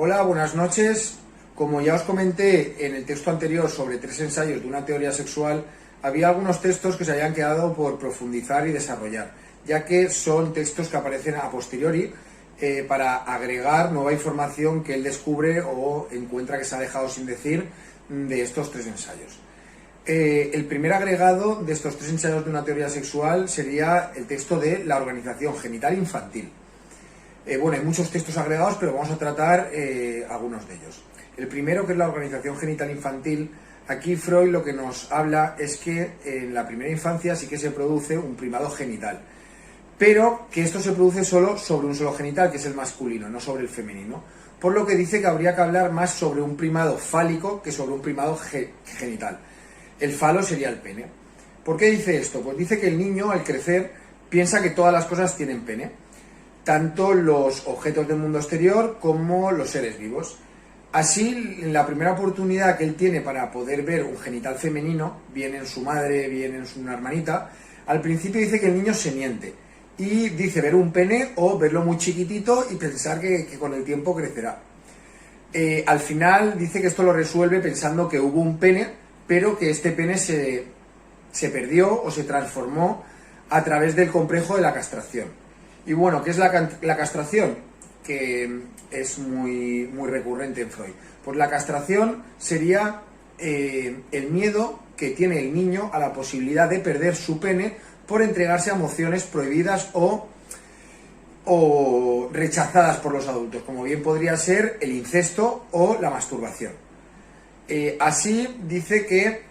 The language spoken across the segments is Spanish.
Hola, buenas noches. Como ya os comenté en el texto anterior sobre 3 ensayos de una teoría sexual, había algunos textos que se habían quedado por profundizar y desarrollar, ya que son textos que aparecen a posteriori para agregar nueva información que él descubre o encuentra que se ha dejado sin decir de estos 3 ensayos. El primer agregado de estos 3 ensayos de una teoría sexual sería el texto de la organización genital infantil. Bueno, hay muchos textos agregados, pero vamos a tratar algunos de ellos. El primero, que es la organización genital infantil, aquí Freud lo que nos habla es que en la primera infancia sí que se produce un primado genital, pero que esto se produce solo sobre un solo genital, que es el masculino, no sobre el femenino, por lo que dice que habría que hablar más sobre un primado fálico que sobre un primado genital. El falo sería el pene. ¿Por qué dice esto? Pues dice que el niño, al crecer, piensa que todas las cosas tienen pene, tanto los objetos del mundo exterior como los seres vivos. Así, en la primera oportunidad que él tiene para poder ver un genital femenino, bien en su madre, bien en una hermanita, al principio dice que el niño se miente y dice ver un pene o verlo muy chiquitito y pensar que con el tiempo crecerá. Al final dice que esto lo resuelve pensando que hubo un pene, pero que este pene se perdió o se transformó a través del complejo de la castración. Y bueno, ¿qué es la castración? Que es muy recurrente en Freud. Pues la castración sería el miedo que tiene el niño a la posibilidad de perder su pene por entregarse a emociones prohibidas o rechazadas por los adultos, como bien podría ser el incesto o la masturbación. Así dice que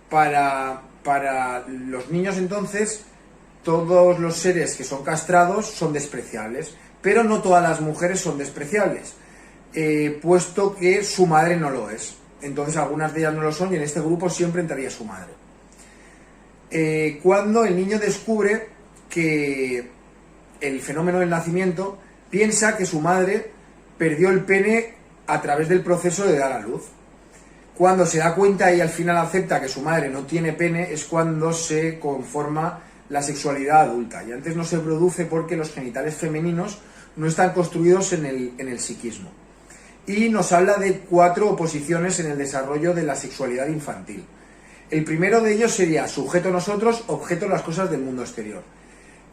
para los niños entonces todos los seres que son castrados son despreciables, pero no todas las mujeres son despreciables, puesto que su madre no lo es. Entonces algunas de ellas no lo son y en este grupo siempre entraría su madre. Cuando el niño descubre que el fenómeno del nacimiento, piensa que su madre perdió el pene a través del proceso de dar a luz. Cuando se da cuenta y al final acepta que su madre no tiene pene, es cuando se conforma la sexualidad adulta. Y antes no se produce porque los genitales femeninos no están construidos en el psiquismo. Y nos habla de 4 oposiciones en el desarrollo de la sexualidad infantil. El primero de ellos sería sujeto nosotros, objeto las cosas del mundo exterior.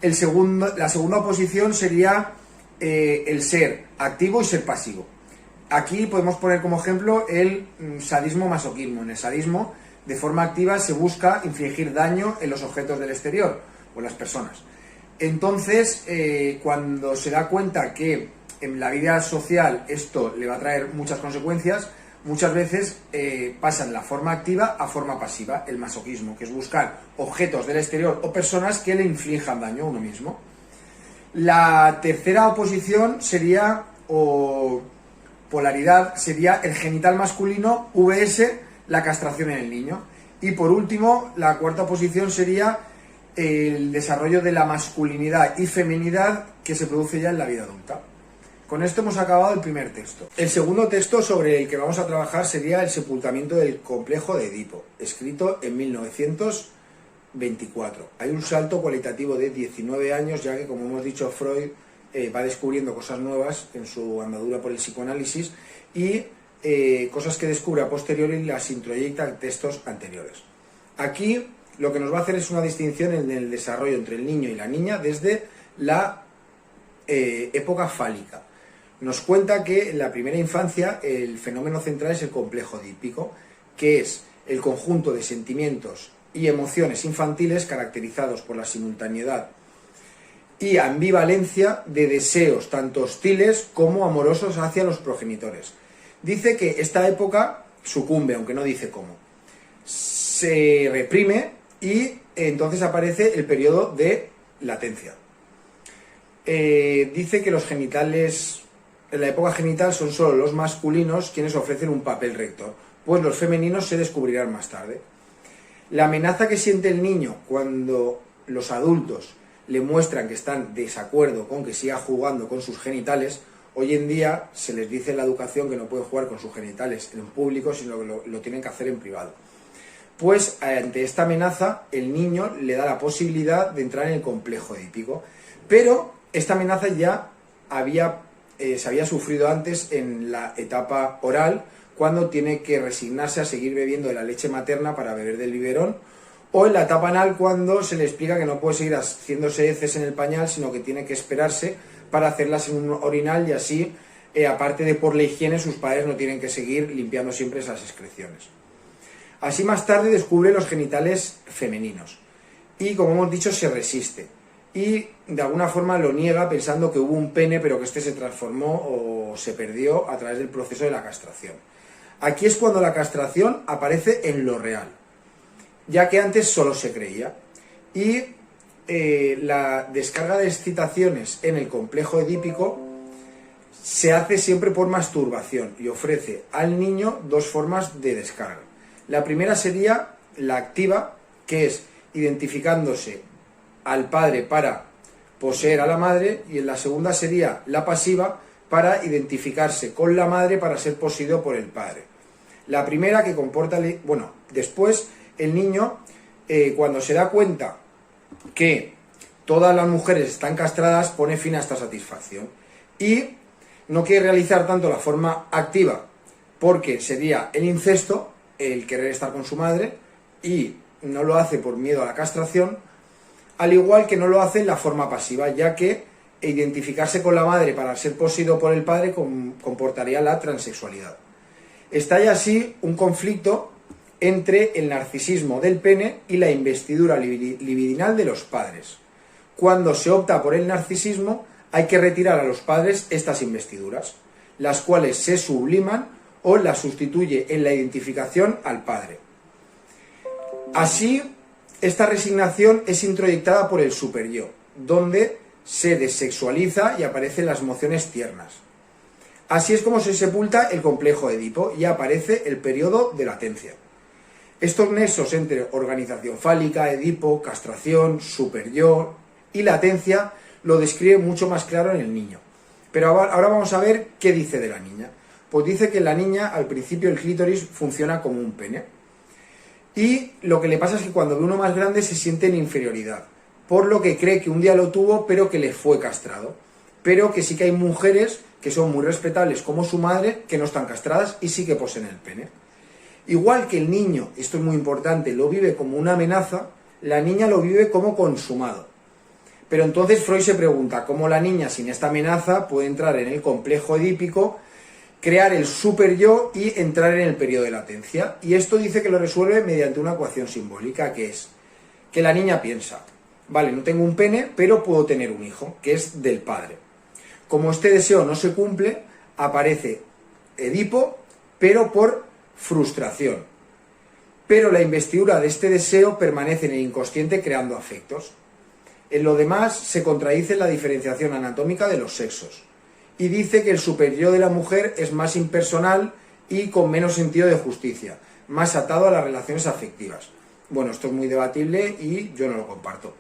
La segunda oposición sería el ser activo y ser pasivo. Aquí podemos poner como ejemplo el sadismo-masoquismo. En el sadismo, de forma activa, se busca infligir daño en los objetos del exterior o en las personas. Entonces, cuando se da cuenta que en la vida social esto le va a traer muchas consecuencias, muchas veces pasa de la forma activa a forma pasiva, el masoquismo, que es buscar objetos del exterior o personas que le inflijan daño a uno mismo. La tercera oposición sería, o polaridad, sería el genital masculino vs la castración en el niño. Y por último, la cuarta oposición sería el desarrollo de la masculinidad y feminidad que se produce ya en la vida adulta. Con esto hemos acabado el primer texto. El segundo texto sobre el que vamos a trabajar sería el sepultamiento del complejo de Edipo, escrito en 1924. Hay un salto cualitativo de 19 años, ya que, como hemos dicho, Freud va descubriendo cosas nuevas en su andadura por el psicoanálisis y cosas que descubre a posteriori las introyecta en textos anteriores. Aquí lo que nos va a hacer es una distinción en el desarrollo entre el niño y la niña desde la época fálica. Nos cuenta que en la primera infancia el fenómeno central es el complejo edípico, que es el conjunto de sentimientos y emociones infantiles caracterizados por la simultaneidad y ambivalencia de deseos tanto hostiles como amorosos hacia los progenitores. Dice que esta época sucumbe, aunque no dice cómo. Se reprime y entonces aparece el periodo de latencia. Dice que los genitales, en la época genital, son solo los masculinos quienes ofrecen un papel rector, pues los femeninos se descubrirán más tarde. La amenaza que siente el niño cuando los adultos le muestran que están en desacuerdo con que siga jugando con sus genitales, hoy en día se les dice en la educación que no pueden jugar con sus genitales en público, sino que lo tienen que hacer en privado. Pues ante esta amenaza el niño le da la posibilidad de entrar en el complejo edípico, pero esta amenaza ya había se había sufrido antes en la etapa oral, cuando tiene que resignarse a seguir bebiendo de la leche materna para beber del biberón, o en la etapa anal, cuando se le explica que no puede seguir haciéndose heces en el pañal, sino que tiene que esperarse para hacerlas en un orinal, y así, aparte de por la higiene, sus padres no tienen que seguir limpiando siempre esas excreciones. Así, más tarde descubre los genitales femeninos y, como hemos dicho, se resiste y de alguna forma lo niega, pensando que hubo un pene, pero que este se transformó o se perdió a través del proceso de la castración. Aquí es cuando la castración aparece en lo real, ya que antes solo se creía. Y la descarga de excitaciones en el complejo edípico se hace siempre por masturbación y ofrece al niño dos formas de descarga. La primera sería la activa, que es identificándose al padre para poseer a la madre, y en la segunda sería la pasiva, para identificarse con la madre para ser poseído por el padre. La primera, que comporta... Bueno, después el niño, cuando se da cuenta que todas las mujeres están castradas, pone fin a esta satisfacción y no quiere realizar tanto la forma activa, porque sería el incesto, el querer estar con su madre, y no lo hace por miedo a la castración, al igual que no lo hace en la forma pasiva, ya que identificarse con la madre para ser poseído por el padre comportaría la transexualidad. Estalla así un conflicto entre el narcisismo del pene y la investidura libidinal de los padres. Cuando se opta por el narcisismo, hay que retirar a los padres estas investiduras, las cuales se subliman o las sustituye en la identificación al padre. Así, esta resignación es introyectada por el superyo, donde se desexualiza y aparecen las emociones tiernas. Así es como se sepulta el complejo de Edipo y aparece el periodo de latencia. Estos nexos entre organización fálica, Edipo, castración, superyo y latencia lo describe mucho más claro en el niño. Pero ahora vamos a ver qué dice de la niña. Pues dice que en la niña, al principio, el clítoris funciona como un pene. Y lo que le pasa es que cuando ve uno más grande se siente en inferioridad, por lo que cree que un día lo tuvo, pero que le fue castrado. Pero que sí que hay mujeres que son muy respetables, como su madre, que no están castradas y sí que poseen el pene. Igual que el niño, esto es muy importante, lo vive como una amenaza, la niña lo vive como consumado. Pero entonces Freud se pregunta cómo la niña, sin esta amenaza, puede entrar en el complejo edípico, crear el superyo y entrar en el periodo de latencia. Y esto dice que lo resuelve mediante una ecuación simbólica, que es que la niña piensa: vale, no tengo un pene, pero puedo tener un hijo, que es del padre. Como este deseo no se cumple, aparece Edipo, pero por frustración. Pero la investidura de este deseo permanece en el inconsciente, creando afectos. En lo demás se contradice la diferenciación anatómica de los sexos. Y dice que el superyo de la mujer es más impersonal y con menos sentido de justicia, más atado a las relaciones afectivas. Bueno, esto es muy debatible y yo no lo comparto.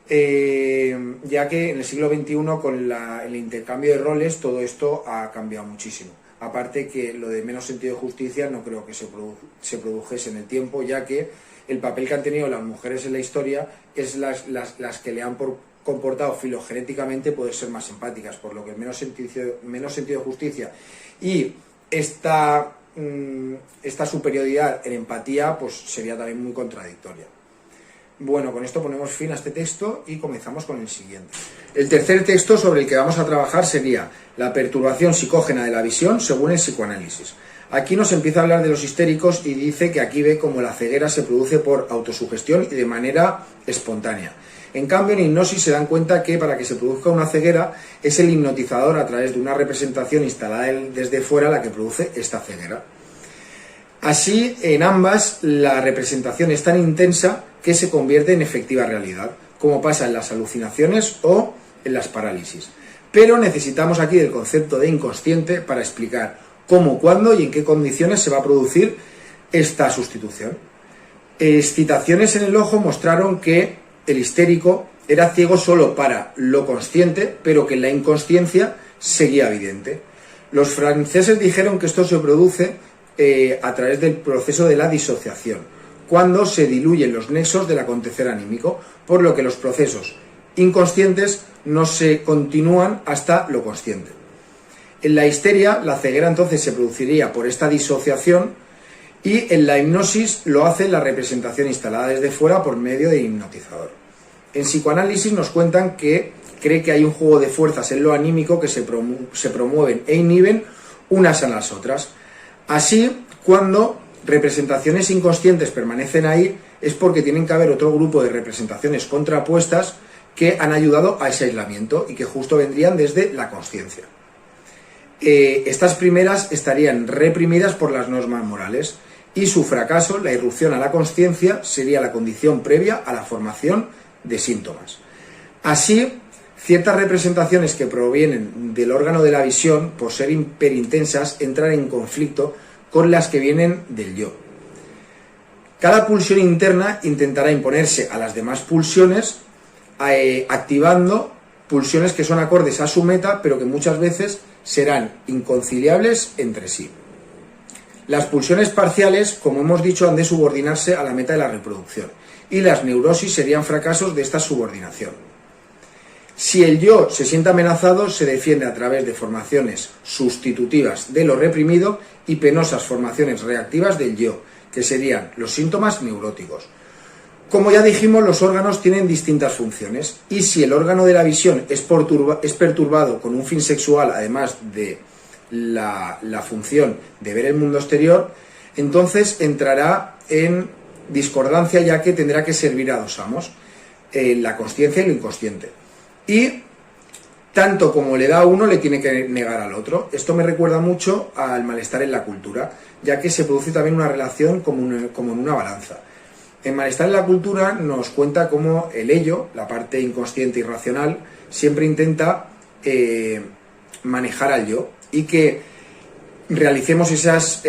Ya que en el siglo XXI, con el intercambio de roles, todo esto ha cambiado muchísimo. Aparte que lo de menos sentido de justicia no creo que se produjese en el tiempo, ya que el papel que han tenido las mujeres en la historia es las que le han comportado filogenéticamente poder ser más empáticas, por lo que menos sentido de justicia y esta superioridad en empatía pues sería también muy contradictoria. Bueno, con esto ponemos fin a este texto y comenzamos con el siguiente. El tercer texto sobre el que vamos a trabajar sería la perturbación psicógena de la visión según el psicoanálisis. Aquí nos empieza a hablar de los histéricos y dice que aquí ve cómo la ceguera se produce por autosugestión y de manera espontánea. En cambio, en hipnosis se dan cuenta que para que se produzca una ceguera es el hipnotizador, a través de una representación instalada desde fuera, la que produce esta ceguera. Así, en ambas, la representación es tan intensa que se convierte en efectiva realidad, como pasa en las alucinaciones o en las parálisis. Pero necesitamos aquí del concepto de inconsciente para explicar cómo, cuándo y en qué condiciones se va a producir esta sustitución. Excitaciones en el ojo mostraron que el histérico era ciego solo para lo consciente, pero que en la inconsciencia seguía evidente. Los franceses dijeron que esto se produce a través del proceso de la disociación, cuando se diluyen los nexos del acontecer anímico, por lo que los procesos inconscientes no se continúan hasta lo consciente. En la histeria, la ceguera entonces se produciría por esta disociación, y en la hipnosis lo hace la representación instalada desde fuera por medio del hipnotizador. En psicoanálisis nos cuentan que cree que hay un juego de fuerzas en lo anímico que se promueven e inhiben unas a las otras. Así, cuando representaciones inconscientes permanecen ahí, es porque tienen que haber otro grupo de representaciones contrapuestas que han ayudado a ese aislamiento y que justo vendrían desde la consciencia. Estas primeras estarían reprimidas por las normas morales y su fracaso, la irrupción a la consciencia, sería la condición previa a la formación de síntomas. Así, ciertas representaciones que provienen del órgano de la visión, por ser hiperintensas, entran en conflicto con las que vienen del yo. Cada pulsión interna intentará imponerse a las demás pulsiones, activando pulsiones que son acordes a su meta, pero que muchas veces serán inconciliables entre sí. Las pulsiones parciales, como hemos dicho, han de subordinarse a la meta de la reproducción, y las neurosis serían fracasos de esta subordinación. Si el yo se siente amenazado, se defiende a través de formaciones sustitutivas de lo reprimido y penosas formaciones reactivas del yo, que serían los síntomas neuróticos. Como ya dijimos, los órganos tienen distintas funciones, y si el órgano de la visión es perturbado con un fin sexual, además de la función de ver el mundo exterior, entonces entrará en discordancia, ya que tendrá que servir a dos amos, la consciencia y lo inconsciente. Y tanto como le da a uno, le tiene que negar al otro. Esto me recuerda mucho al malestar en la cultura, ya que se produce también una relación como en una balanza. En Malestar en la cultura nos cuenta cómo el ello, la parte inconsciente y racional, siempre intenta manejar al yo y que realicemos esas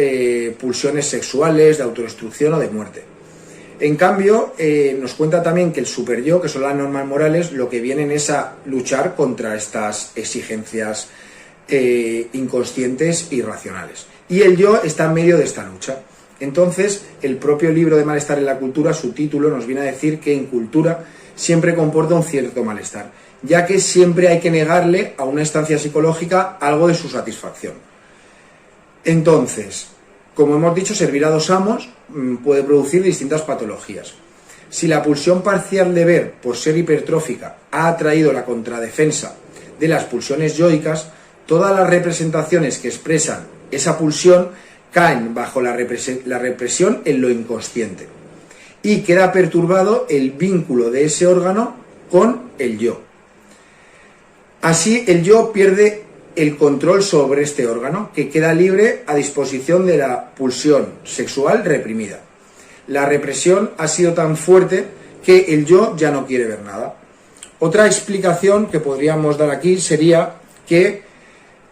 pulsiones sexuales, de autodestrucción o de muerte. En cambio, nos cuenta también que el superyo, que son las normas morales, lo que vienen es a luchar contra estas exigencias inconscientes y racionales. Y el yo está en medio de esta lucha. Entonces, el propio libro de Malestar en la cultura, su título, nos viene a decir que en cultura siempre comporta un cierto malestar, ya que siempre hay que negarle a una instancia psicológica algo de su satisfacción. Entonces, como hemos dicho, servir a dos amos puede producir distintas patologías. Si la pulsión parcial de ver, por ser hipertrófica, ha atraído la contradefensa de las pulsiones yoicas, todas las representaciones que expresan esa pulsión caen bajo la represión en lo inconsciente y queda perturbado el vínculo de ese órgano con el yo. Así, el yo pierde el control sobre este órgano, que queda libre a disposición de la pulsión sexual reprimida. La represión ha sido tan fuerte que el yo ya no quiere ver nada. Otra explicación que podríamos dar aquí sería que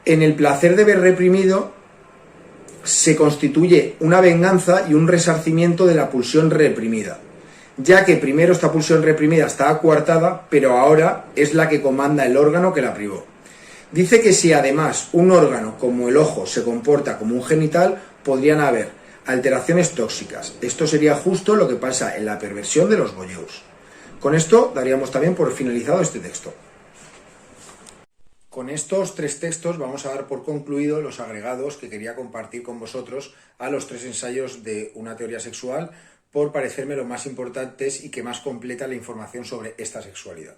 en el placer de ver reprimido se constituye una venganza y un resarcimiento de la pulsión reprimida, ya que primero esta pulsión reprimida está coartada, pero ahora es la que comanda el órgano que la privó. Dice que si además un órgano como el ojo se comporta como un genital, podrían haber alteraciones tóxicas. Esto sería justo lo que pasa en la perversión de los voyeus. Con esto daríamos también por finalizado este texto. Con estos tres textos vamos a dar por concluido los agregados que quería compartir con vosotros a los 3 ensayos de una teoría sexual, por parecerme los más importantes y que más completa la información sobre esta sexualidad.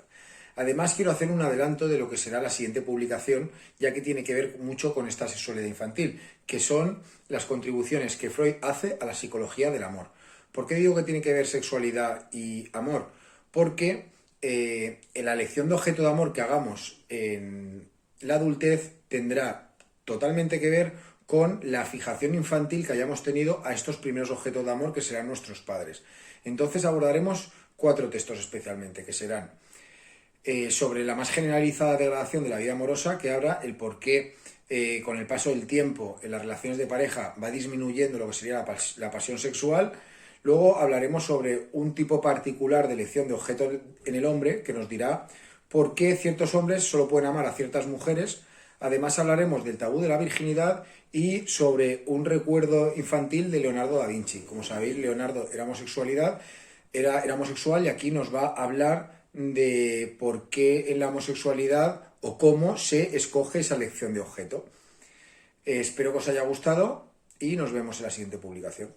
Además, quiero hacer un adelanto de lo que será la siguiente publicación, ya que tiene que ver mucho con esta sexualidad infantil, que son las contribuciones que Freud hace a la psicología del amor. ¿Por qué digo que tiene que ver sexualidad y amor? Porque en la elección de objeto de amor que hagamos en la adultez tendrá totalmente que ver con la fijación infantil que hayamos tenido a estos primeros objetos de amor que serán nuestros padres. Entonces abordaremos 4 textos especialmente, que serán sobre la más generalizada degradación de la vida amorosa, que habla el por qué con el paso del tiempo en las relaciones de pareja va disminuyendo lo que sería la pasión sexual. Luego hablaremos sobre un tipo particular de elección de objetos en el hombre, que nos dirá por qué ciertos hombres solo pueden amar a ciertas mujeres. Además hablaremos del tabú de la virginidad y sobre un recuerdo infantil de Leonardo da Vinci. Como sabéis, Leonardo era homosexual, y aquí nos va a hablar de por qué en la homosexualidad o cómo se escoge esa elección de objeto. Espero que os haya gustado y nos vemos en la siguiente publicación.